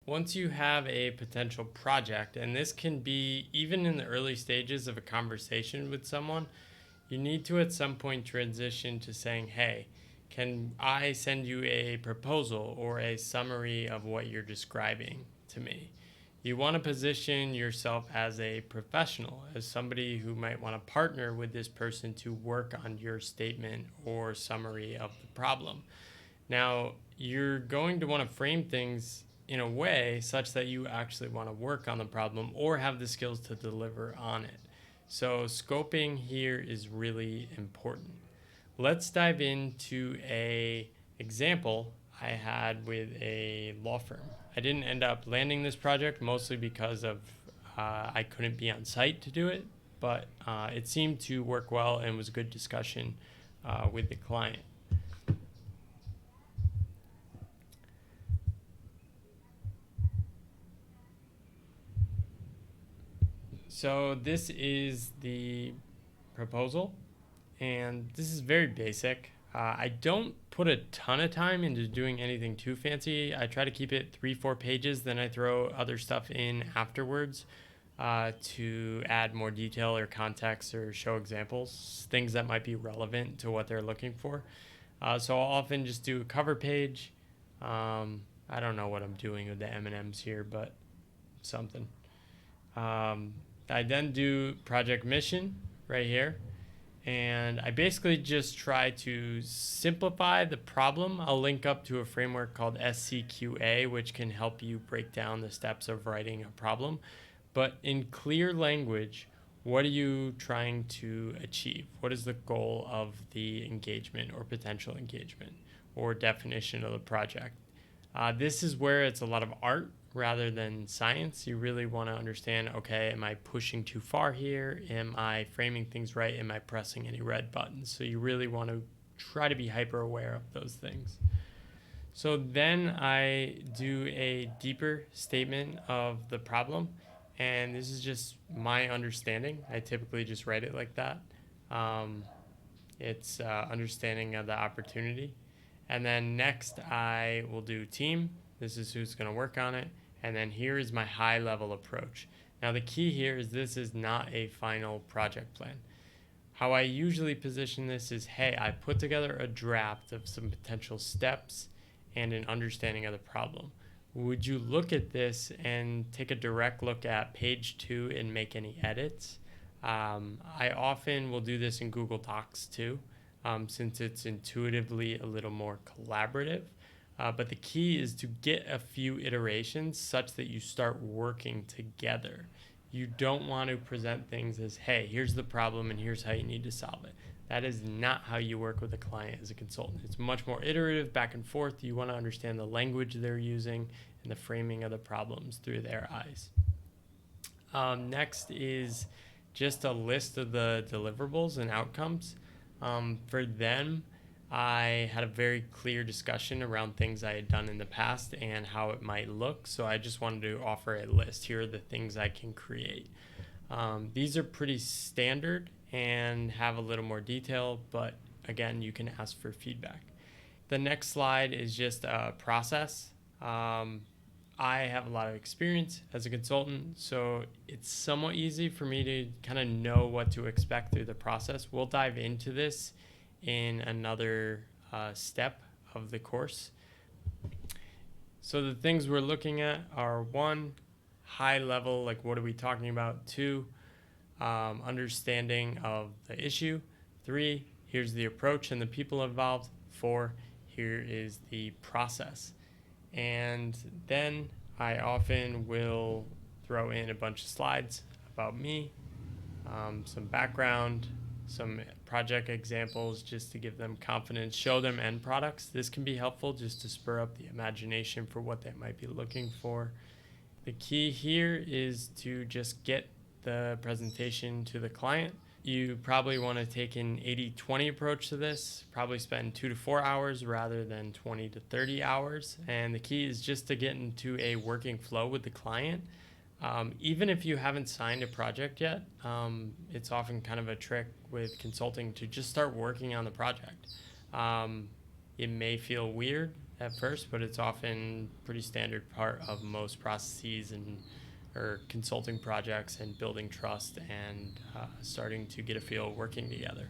Once you have a potential project, and this can be even in the early stages of a conversation with someone, you need to at some point transition to saying, hey, can I send you a proposal or a summary of what you're describing to me? You want to position yourself as a professional, as somebody who might want to partner with this person to work on your statement or summary of the problem. Now, you're going to want to frame things in a way such that you actually want to work on the problem or have the skills to deliver on it. So, scoping here is really important. Let's dive into a example I had with a law firm. I didn't end up landing this project mostly because of I couldn't be on site to do it, but it seemed to work well and was a good discussion with the client. So this is the proposal, and this is very basic. I don't put a ton of time into doing anything too fancy. I try to keep it 3-4 pages, then I throw other stuff in afterwards to add more detail or context or show examples, things that might be relevant to what they're looking for. So I'll often just do a cover page. I don't know what I'm doing with the M&Ms here, but something. I then do project mission right here. And I basically just try to simplify the problem. I'll link up to a framework called SCQA, which can help you break down the steps of writing a problem. But in clear language, what are you trying to achieve? What is the goal of the engagement or potential engagement or definition of the project? This is where it's a lot of art rather than science. You really want to understand, okay, am I pushing too far here? Am I framing things right? Am I pressing any red buttons? So you really want to try to be hyper aware of those things. So then I do a deeper statement of the problem, and this is just my understanding. I typically just write it like that. It's understanding of the opportunity. And then next I will do team. This is who's going to work on it. And then here is my high level approach. Now the key here is this is not a final project plan. How I usually position this is, hey, I put together a draft of some potential steps and an understanding of the problem. Would you look at this and take a direct look at page 2 and make any edits? I often will do this in Google Docs too, since it's intuitively a little more collaborative. But the key is to get a few iterations such that you start working together. You don't want to present things as, hey, here's the problem and here's how you need to solve it. That is not how you work with a client as a consultant. It's much more iterative, back and forth. You want to understand the language they're using and the framing of the problems through their eyes. Next is just a list of the deliverables and outcomes. For them, I had a very clear discussion around things I had done in the past and how it might look. So I just wanted to offer a list. Here are the things I can create. These are pretty standard and have a little more detail, but again, you can ask for feedback. The next slide is just a process. I have a lot of experience as a consultant, so it's somewhat easy for me to kind of know what to expect through the process. We'll dive into this in another step of the course. So the things we're looking at are 1, high level, like what are we talking about? 2, understanding of the issue. 3, here's the approach and the people involved. 4, here is the process. And then I often will throw in a bunch of slides about me, some background, some project examples just to give them confidence, show them end products. This can be helpful just to spur up the imagination for what they might be looking for. The key here is to just get the presentation to the client. You probably want to take an 80-20 approach to this, probably spend 2 to 4 hours rather than 20 to 30 hours. And the key is just to get into a working flow with the client. Even if you haven't signed a project yet, it's often kind of a trick with consulting to just start working on the project. It may feel weird, at first, but it's often pretty standard part of most processes and or consulting projects and building trust and starting to get a feel working together.